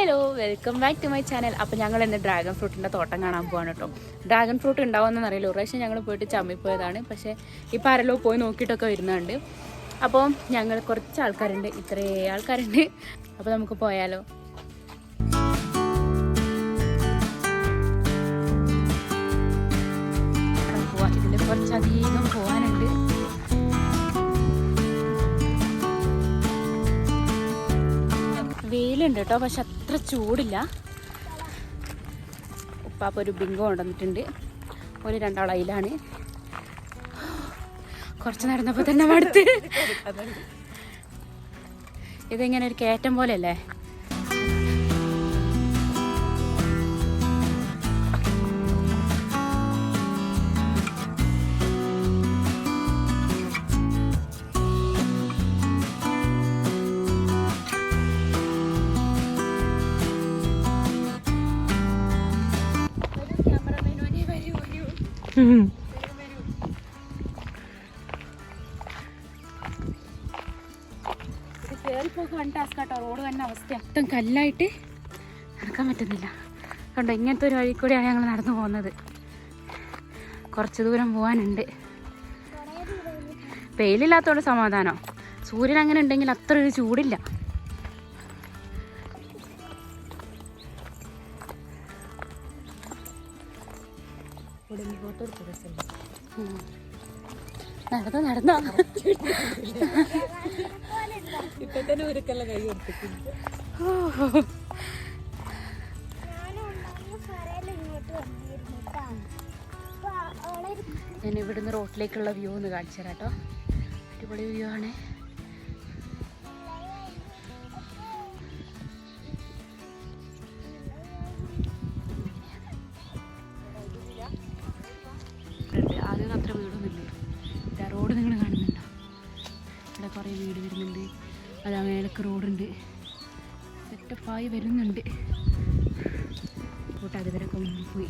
Hello, welcome back to my channel. അപ്പോൾ ഞങ്ങൾ ഇന്ന് ഡ്രാഗൺ ഫ്രൂട്ടിൻ്റെ തോട്ടം കാണാൻ പോവാണ് കേട്ടോ. ഡ്രാഗൺ ഫ്രൂട്ട് ഉണ്ടാവുമെന്ന് അറിയില്ല. ഒരു പ്രാവശ്യം ഞങ്ങൾ പോയിട്ട് ചമ്മിപ്പോയതാണ്. പക്ഷേ ഇപ്പോൾ ആരെല്ലോ പോയി നോക്കിയിട്ടൊക്കെ വരുന്നുണ്ട്. അപ്പോൾ ഞങ്ങൾ കുറച്ച് ആൾക്കാരുണ്ട്, ഇത്രേ ആൾക്കാരുണ്ട്. അപ്പോൾ നമുക്ക് പോയാലോ. ഇതിൽ കുറച്ചധികം പോകാനുണ്ട്. വെയിലുണ്ട് കേട്ടോ, പക്ഷെ അത്ര ചൂടില്ല. ഉപ്പാപ്പ ഒരു ബിങ്കോ കൊണ്ടുവന്നിട്ടുണ്ട്. ഒരു രണ്ടാളയിലാണ്. കുറച്ച് നടന്നപ്പോൾ തന്നെ മടുത്ത്. ഇതിങ്ങനെ ഒരു കയറ്റം പോലെയല്ലേ. കയറിപ്പോകാൻ ടാസ്ക് കേട്ടോ. റോഡ് തന്നെ അവസ്ഥ മൊത്തം കല്ലായിട്ട് നടക്കാൻ പറ്റുന്നില്ല. കണ്ടോ, ഇങ്ങനത്തെ ഒരു വഴി കൂടിയാണ് ഞങ്ങൾ നടന്നു പോകുന്നത്. കുറച്ച് ദൂരം പോകാനുണ്ട്. വെയിലില്ലാത്തോടെ സമാധാനം. സൂര്യൻ അങ്ങനെ ഉണ്ടെങ്കിൽ അത്ര ഒരു ചൂടില്ല. നടന്നോ ഇപ്പൊ തന്നെ ഒരുക്കല്ല കൈ കൊടുത്തിട്ടുണ്ട്. ഞാൻ ഇവിടുന്ന് റോട്ടിലേക്കുള്ള വ്യൂ ഒന്ന് കാണിച്ചു തരാം കേട്ടോ. അടിപൊളി വ്യൂ ആണ്. ആദ്യം അത്ര വീടൊന്നുമില്ല. റോഡ് നിങ്ങൾ കാണുന്നുണ്ടോ? ഇവിടെ കുറേ വീട് വരുന്നുണ്ട്. അത് മേലക്ക് റോഡുണ്ട്. സെറ്റപ്പായി വരുന്നുണ്ട്. കൂട്ടം അതുവരെയൊക്കെ മുന്നിൽ പോയി.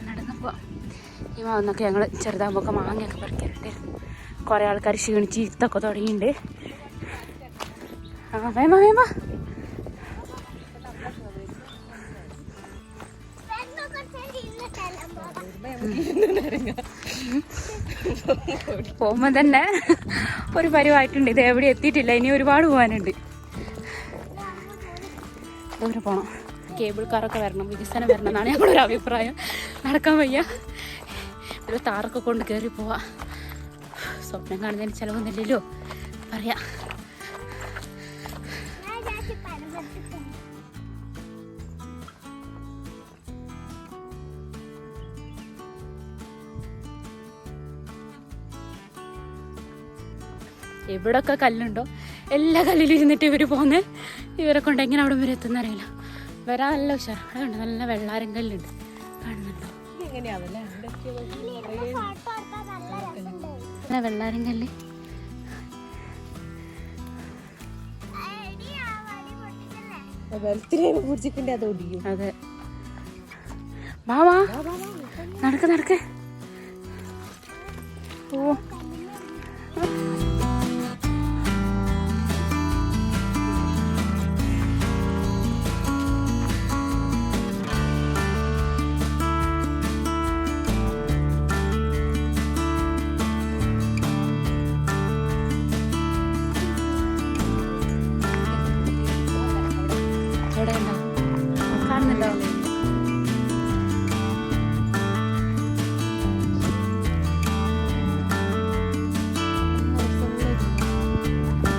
നടന്നപ്പോൾ ഈ മാവുന്നൊക്കെ ഞങ്ങൾ ചെറുതാകുമ്പോൾ മാങ്ങയൊക്കെ പറിക്കാറുണ്ട്. കുറേ ആൾക്കാർ ക്ഷീണിച്ച് ഇത്തൊക്കെ തുടങ്ങിയിട്ടുണ്ട്. വേമ വേമ പോകുമ്പോൾ തന്നെ ഒരു പരിവായിട്ടുണ്ട്. ഇത് എവിടെ എത്തിയിട്ടില്ല, ഇനി ഒരുപാട് പോകാനുണ്ട്. ദൂരെ പോകണം. കേബിൾ കാറൊക്കെ വരണം, വികസനം വരണം എന്നാണ് ഞങ്ങളൊരു അഭിപ്രായം. നടക്കാൻ വയ്യ. ഒരു താറൊക്കെ കൊണ്ട് കയറി പോവാ. സ്വപ്നം കാണുന്നതിന് ചിലവൊന്നുമില്ലല്ലോ പറയാ. എവിടൊക്കെ കല്ലുണ്ടോ എല്ലാ കല്ലിലും ഇരുന്നിട്ട് ഇവർ പോകുന്നത്. ഇവരെ കൊണ്ട് എങ്ങനെ അവിടെ വരെ എത്തുന്ന അറിയില്ല. വരാൻ നല്ല ഉഷാർ. അവിടെ ഉണ്ട് നല്ല വെള്ളാരം കല്ലുണ്ട്, കാണുന്നുണ്ടോ? വെള്ളാരം കല്ല്. അതെ, വാ വാ, നടക്ക് നടക്ക്. ഓ, കാണുന്നുണ്ടോ?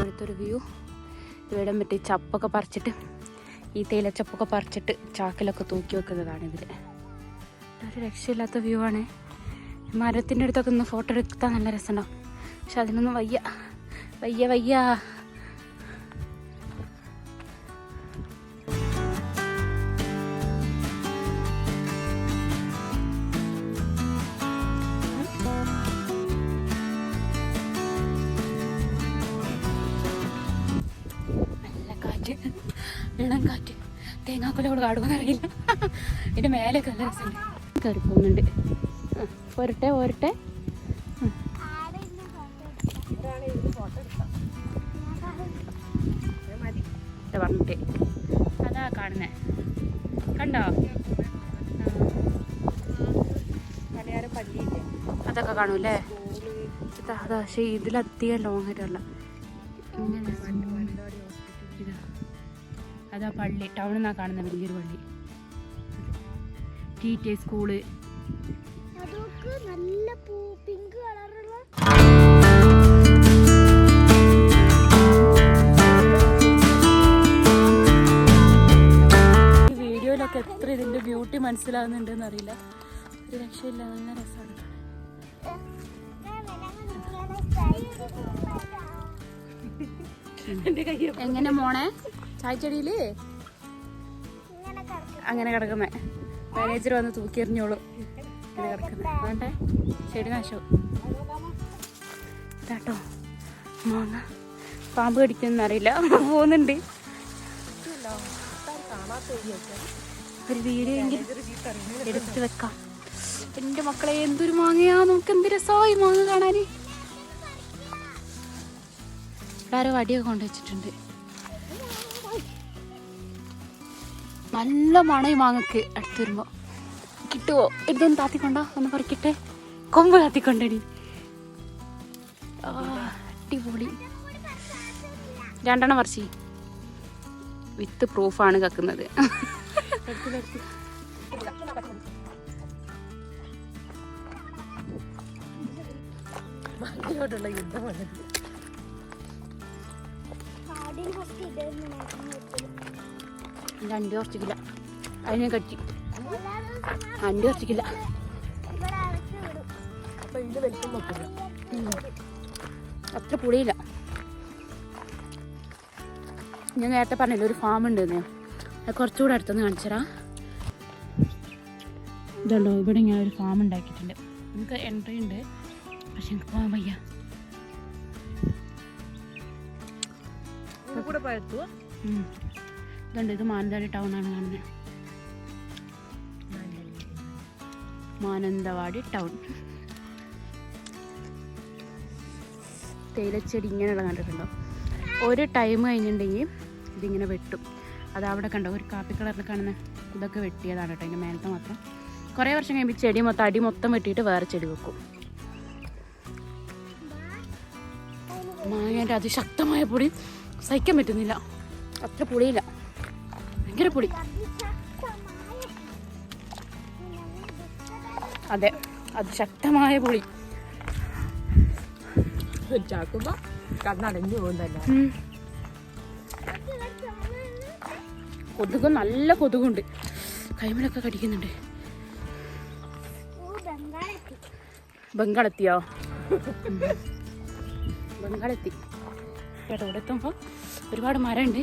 അടുത്തൊരു വ്യൂ. ഇവിടെ മറ്റേ ചപ്പൊക്കെ പറിച്ചിട്ട്, ഈ തേയിലച്ചപ്പൊക്കെ പറിച്ചിട്ട് ചാക്കിലൊക്കെ തൂക്കി വെക്കുന്നതാണ് ഇതിൽ. ഒരു രക്ഷയില്ലാത്ത വ്യൂ ആണ്. മരത്തിൻ്റെ അടുത്തൊക്കെ ഒന്ന് ഫോട്ടോ എടുത്താൽ നല്ല രസമുണ്ടാവും. പക്ഷെ അതിനൊന്നും വയ്യ വയ്യ വയ്യ. ഇളം കാറ്റ്, തേങ്ങാക്കൊലയോട് കാടുമെന്ന് അറിയില്ല. ഇതിൻ്റെ മേലെയൊക്കെ നല്ല രസമുണ്ട്. കയറി പോകുന്നുണ്ട്. പോരട്ടെ പോരട്ടെ. വരട്ടെ പറഞ്ഞിട്ട്. അതാ കാണുന്നേ, കണ്ടോ? മലയാളം പള്ളിയില്ലേ, അതൊക്കെ കാണൂല്ലേ? അതാ, പക്ഷേ ഇതിലധികം ലോങ് ആയിട്ടുള്ള ഇങ്ങനെ ഇതാ, അതാ പള്ളി, ടൗണിൽ നിന്നാണ് കാണുന്ന വലിയൊരു പള്ളി. TTI school. നല്ല പിങ്ക് കളറുള്ള വീഡിയോയിലൊക്കെ എത്ര ഇതിന്റെ ബ്യൂട്ടി മനസ്സിലാവുന്നുണ്ടെന്ന് അറിയില്ല. ഒരു രക്ഷയില്ല, നല്ല രസമാണ്. എങ്ങനെ മോണെ ചായച്ചെടിയില് അങ്ങനെ കിടക്കുന്നേ? മാനേജർ വന്ന് തൂക്കിയെറിഞ്ഞോളൂ. അങ്ങനെ കിടക്കുന്നേ വേണ്ടേ, ചെടി നാശവും. ഇതാട്ടോ മാങ്ങ, പാമ്പ് കടിക്കുന്നറിയില്ല, പോകുന്നുണ്ട്. ഒരു വീഡിയോ എങ്കിലും എടുത്ത് വെക്കാം. എൻ്റെ മക്കളെ എന്തൊരു മാങ്ങയാ, നമുക്ക് എന്ത് രസമായി മാങ്ങ കാണാൻ. ആരോ വടിയൊക്കെ കൊണ്ടുവച്ചിട്ടുണ്ട്. നല്ല മണം ഈ മാങ്ങക്ക്. അടുത്ത് വരുമ്പോ കിട്ടുവോ? ഇതൊന്ന് താത്തിക്കൊണ്ടോ, ഒന്ന് പറിക്കട്ടെ. കൊമ്പ് താത്തിക്കൊണ്ടടി. അടിപൊളി. 2 പറിച്ചി. വിത്ത് പ്രൂഫാണ് കക്കുന്നത്. യുദ്ധമാണ്. അണ്ടി കുറച്ചിക്കില്ല, അതിനെ കട്ടി. അണ്ടി കുറച്ചിക്കില്ല. അത്ര പുളിയില്ല. ഞാൻ നേരത്തെ പറഞ്ഞില്ല ഒരു ഫാം ഉണ്ടെന്ന്, അത് കുറച്ചുകൂടെ അടുത്തൊന്ന് കാണിച്ചരാ. ഇതുണ്ടോ, ഇവിടെ ഇങ്ങനെ ഒരു ഫാം ഉണ്ടാക്കിയിട്ടുണ്ട്. നമുക്ക് എൻട്രി ഉണ്ട്, പക്ഷെ എനിക്ക് പോകാൻ വയ്യ. ഇതുണ്ട്, ഇത് മാനന്തവാടി ടൗണാണ് കാണുന്നത്. മാനന്തവാടി ടൗൺ. തേയിലച്ചെടി ഇങ്ങനെയുള്ള കണ്ടിട്ടുണ്ടോ? ഒരു ടൈം കഴിഞ്ഞിട്ടുണ്ടെങ്കിൽ ഇതിങ്ങനെ വെട്ടും. അത് അവിടെ കണ്ടോ, ഒരു കാപ്പി കളറിൽ കാണുന്ന ഇതൊക്കെ വെട്ടിയതാണ് കേട്ടോ, അതിൻ്റെ മേലത്തെ മാത്രം. കുറേ വർഷം കഴിയുമ്പോൾ ചെടി മൊത്തം അടി മൊത്തം വെട്ടിയിട്ട് വേറെ ചെടി വെക്കും. മാങ്ങേൻ്റെ അതിശക്തമായ പൊടി സഹിക്കാൻ പറ്റുന്നില്ല, അത്ര പുളിയില്ല, ഭയങ്കര പൊടി. അതെ, അതിശക്തമായ പൊളി. കൊതുക്, നല്ല കൊതുകുണ്ട്, കൈമലൊക്കെ കടിക്കുന്നുണ്ട്. ബംഗാളെത്തിയോ? ബംഗാളെത്തി കേട്ടോ. ഇവിടെ എത്തുമ്പോൾ ഒരുപാട് മരമുണ്ട്.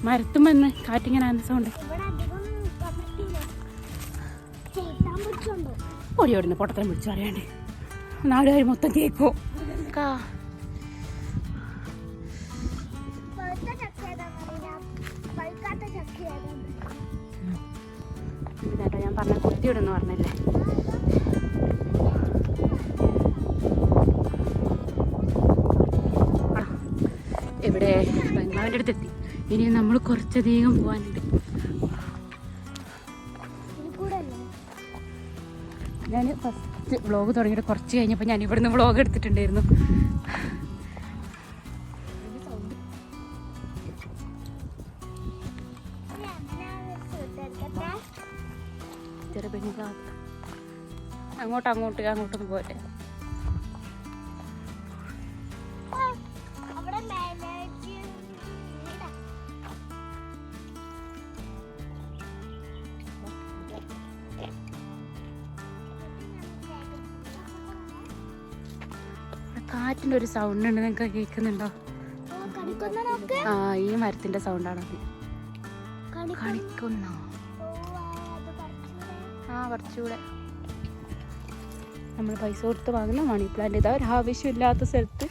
മരത്തുമെന്ന് കാറ്റിങ്ങനെ ആകുന്ന സൗണ്ട്. ഓടിയോടുന്ന് പൊട്ടത്തരം പിടിച്ചു പറയാണ്ട് നാടുകാർ മൊത്തം കേൾക്കും. ഇതാട്ടോ ഞാൻ പറഞ്ഞ കുത്തിയിടുന്ന് പറഞ്ഞല്ലേ. ഇവിടെ ബംഗ്ലാവിൻ്റെ അടുത്തെത്തി. ഇനി നമ്മൾ കുറച്ചധികം പോകാനുണ്ട്. ഞാൻ ഫസ്റ്റ് വ്ളോഗ് തുടങ്ങിയിട്ട് കുറച്ച് കഴിഞ്ഞപ്പോൾ ഞാൻ ഇവിടുന്ന് വ്ളോഗ് എടുത്തിട്ടുണ്ടായിരുന്നു. അങ്ങോട്ടൊന്നും പോട്ടെ. കാറ്റിൻ്റെ ഒരു സൗണ്ട് ഉണ്ട്, നിങ്ങൾക്ക് കേൾക്കുന്നുണ്ടോ? ആ, ഈ മരത്തിൻ്റെ സൗണ്ടാണത്. കണിക്കുന്ന കുറച്ചുകൂടെ നമ്മൾ പൈസ കൊടുത്ത് വാങ്ങുന്ന മണി പ്ലാന്റ്. ഇതാ ഒരു ആവശ്യമില്ലാത്ത സ്ഥലത്ത്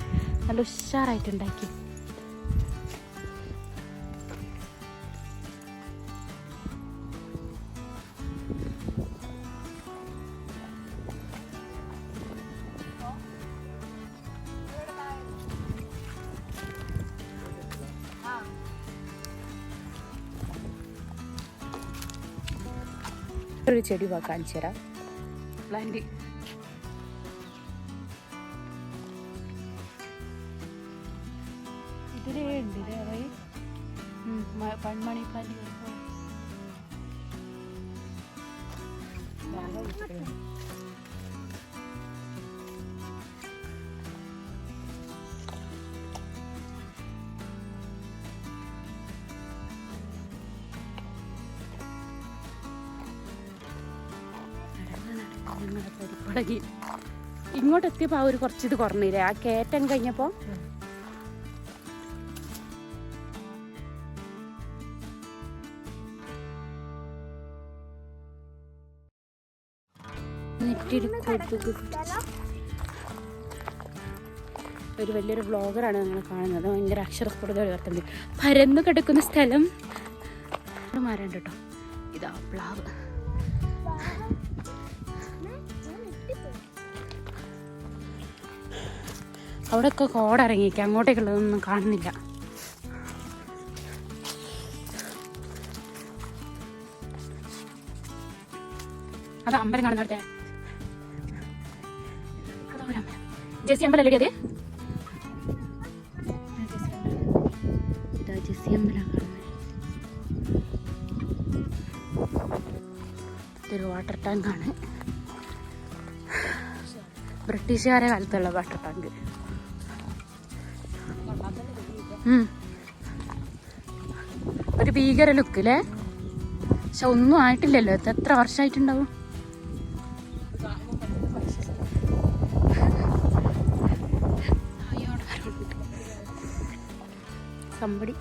നല്ല ഉഷാറായിട്ടുണ്ടാക്കി. ഒരു ചെടി കാണിച്ചു തരാം. പ്ലാന്റ് ഇതിലേ ഉണ്ട് മണി പ്ലാന്റ് പരിപ്പടകി ഇങ്ങോട്ട് എത്തിയപ്പോൾ ആ ഒരു കുറച്ചിത് കുറഞ്ഞില്ലേ ആ കയറ്റം കഴിഞ്ഞപ്പോൾ. ഒരു വലിയൊരു വ്ളോഗറാണ് നിങ്ങൾ കാണുന്നത്. ഭയങ്കര അക്ഷരസ്ഫുടത ഉയർത്തുന്നത്. പരന്നു കിടക്കുന്ന സ്ഥലം മരം കേട്ടോ. ഇതാ പ്ലാവ്. അവിടെയൊക്കെ കോടിറങ്ങിയിരിക്കുക. അങ്ങോട്ടേക്കുള്ളതൊന്നും കാണുന്നില്ല. അത് അമ്പലം കാണുന്നിടത്തെ ജെസ്സി അമ്പലം അല്ലേ? ഇതാ ജെസ്സി അമ്പലം കാണുന്നത്. ഇതൊരു വാട്ടർ ടാങ്കാണ്. ബ്രിട്ടീഷുകാരെ കാലത്തുള്ള വാട്ടർ ടാങ്ക്. ഒരു ഭീകര ലുക്ക് അല്ലേ? പക്ഷെ ഒന്നും ആയിട്ടില്ലല്ലോ. എത്ര വർഷമായിട്ടുണ്ടാവും? കമ്പടി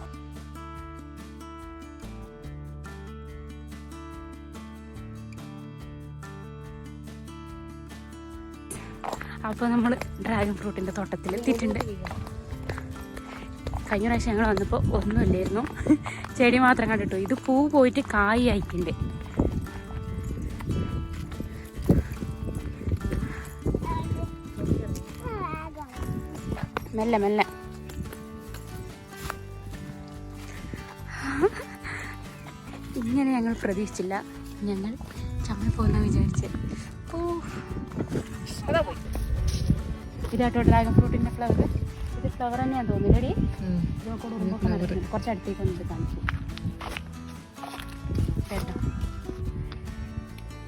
അപ്പോൾ നമ്മൾ ഡ്രാഗൺ ഫ്രൂട്ടിൻ്റെ തോട്ടത്തിൽ എത്തിയിട്ടുണ്ട്. കഴിഞ്ഞ പ്രാവശ്യം ഞങ്ങൾ വന്നപ്പോൾ ഒന്നുമില്ലായിരുന്നു, ചെടി മാത്രം കണ്ടിട്ടു. ഇത് പൂ പോയിട്ട് കായ് ആയിട്ടുണ്ട്. മെല്ലെ മെല്ലെ. ഇങ്ങനെ ഞങ്ങൾ പ്രതീക്ഷിച്ചില്ല. ഞങ്ങൾ ചമ്മൽ പോകുന്ന വിചാരിച്ച്. ഓ ഇതാട്ടോ ഡ്രാഗൺ ഫ്രൂട്ടിൻ്റെ ഫ്ലവർ. ഇത് ഫ്ലവർ തന്നെയാന്ന് തോന്നില്ലടി. കുറച്ച് അടുത്തേക്ക് വന്നിട്ട് കാണിച്ചു കേട്ടോ.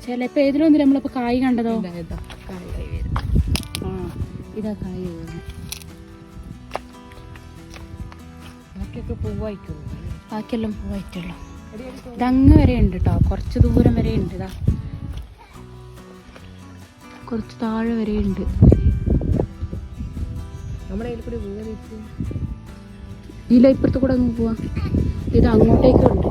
ചിലപ്പോൾ ഏതിലൊന്നും നമ്മളിപ്പോൾ കായ് കണ്ടതോ. ആ ഇതാ കായ്. ബാക്കിയൊക്കെ പൂവായിക്കുള്ളൂ. ബാക്കിയെല്ലാം പൂവായിട്ടുള്ളൂ. ഇതങ്ങ് വരെ ഉണ്ട് കേട്ടോ. കുറച്ച് ദൂരം വരെ ഉണ്ട്. ഇതാ കുറച്ച് താഴെ വരെ ഉണ്ട്. ഇല്ല, ഇപ്പുറത്ത് കൂടെ അങ്ങ് പോവാ. ഇത് അങ്ങോട്ടേക്കും ഉണ്ട്.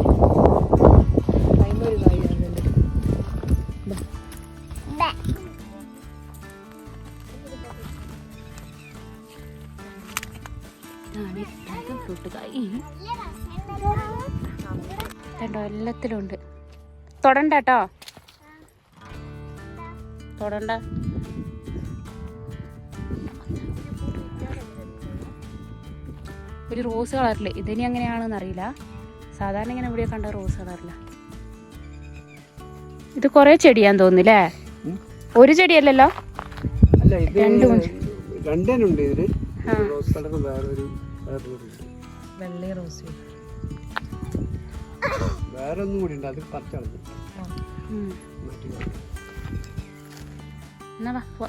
ഫ്രൂട്ട് കായ് കണ്ടോ, എല്ലാത്തിലും ഉണ്ട്. തൊടണ്ട കേട്ടോ, തൊടണ്ട. ഒരു റോസ് കളറില്. ഇതിനി എങ്ങനെയാണെന്ന് അറിയില്ല. സാധാരണ ഇങ്ങനെ ഇവിടെ കണ്ട റോസ് കളറില്ല. ഇത് കൊറേ ചെടിയാന്ന് തോന്നുന്നില്ലേ? ഒരു ചെടിയല്ലല്ലോ, രണ്ടും രണ്ടേനുണ്ട് ഇതില്. റോസ് കളർ വേറൊരു വെള്ള റോസ് വേറൊന്നും കൂടി ഉണ്ട്. അത് പറിച്ചളഞ്ഞു. എന്നാ വാ.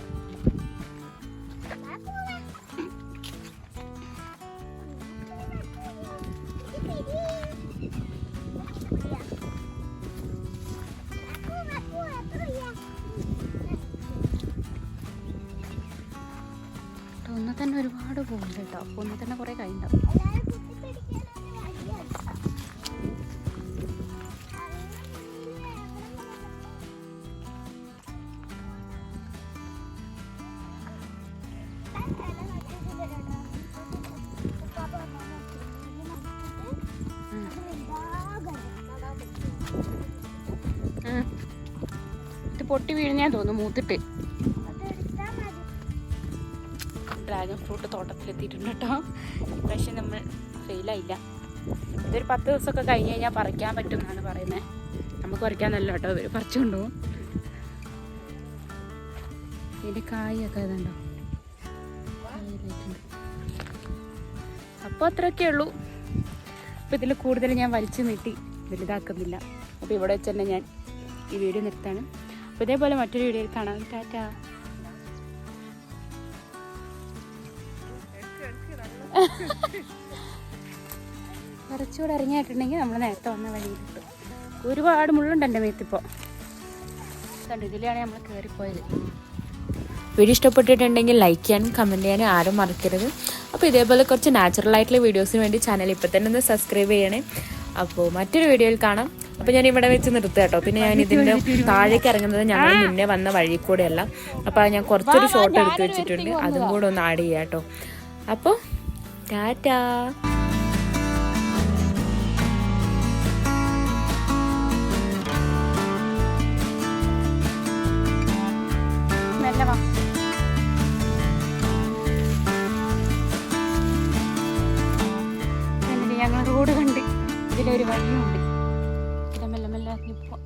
ഒന്ന് തന്നെ ഒരുപാട് പോകുന്നുണ്ട് കേട്ടോ. അപ്പോൾ ഒന്ന് തന്നെ കുറേ കഴിഞ്ഞിട്ടുണ്ടാവും. ഇത് പൊട്ടി വീഴുന്നേ തോന്നുന്നു മൂത്തിട്ട്. ഡ്രാഗൺ ഫ്രൂട്ട് തോട്ടത്തിലെത്തിയിട്ടുണ്ട് കേട്ടോ. പക്ഷെ നമ്മൾ ഫെയിലായില്ല. ഇതൊരു 10 ദിവസമൊക്കെ കഴിഞ്ഞ് കഴിഞ്ഞാൽ പറിക്കാൻ പറ്റും എന്നാണ് പറയുന്നത്. നമുക്ക് കുറയ്ക്കാന്നല്ല കേട്ടോ, ഇവർ പറിച്ചുകൊണ്ട് പോകും. ഇതിൻ്റെ കായൊക്കെ ഇതുണ്ടോ, അപ്പോൾ അത്രയൊക്കെ ഉള്ളൂ. അപ്പോൾ ഇതിൽ കൂടുതൽ ഞാൻ വലിച്ചു നീട്ടി വലുതാക്കുന്നില്ല. അപ്പോൾ ഇവിടെ വെച്ച് തന്നെ ഞാൻ ഈ വീഡിയോ നിർത്താണ്. അപ്പോൾ ഇതേപോലെ മറ്റൊരു വീഡിയോയിൽ കാണാം. ടാറ്റാ. കുറച്ചുകൂടെ ഇറങ്ങിയിട്ടുണ്ടെങ്കിൽ നമ്മൾ നേരത്തെ വന്ന വഴിയിൽ കിട്ടും. ഒരുപാട് മുള്ളുണ്ട് എൻ്റെ മേത്തിപ്പോൾ. ഇതിലാണ് നമ്മൾ കയറിപ്പോയത്. വീഡിയോ ഇഷ്ടപ്പെട്ടിട്ടുണ്ടെങ്കിൽ ലൈക്ക് ചെയ്യാനും കമൻറ്റ് ചെയ്യാനും ആരും മറക്കരുത്. അപ്പോൾ ഇതേപോലെ കുറച്ച് നാച്ചുറലായിട്ടുള്ള വീഡിയോസിന് വേണ്ടി ചാനൽ ഇപ്പോൾ തന്നെ ഒന്ന് സബ്സ്ക്രൈബ് ചെയ്യണേ. അപ്പോൾ മറ്റൊരു വീഡിയോയിൽ കാണാം. അപ്പോൾ ഞാൻ ഇവിടെ വെച്ച് നിർത്തുക കേട്ടോ. പിന്നെ ഞാൻ ഇതിൻ്റെ താഴേക്ക് ഇറങ്ങുന്നത് ഞങ്ങൾ മുന്നേ വന്ന വഴി കൂടെയല്ല. അപ്പോൾ ഞാൻ കുറച്ചൊരു ഷോട്ട് എടുത്ത് വെച്ചിട്ടുണ്ട്, അതും കൂടെ ഒന്ന് ആഡ് ചെയ്യാം കേട്ടോ. അപ്പോൾ ടാറ്റാ. ഞങ്ങൾ റോഡ് കണ്ട് ഇതിലൊരു വഴിയുണ്ട്. മെല്ലെ മെല്ലെ ഇപ്പോൾ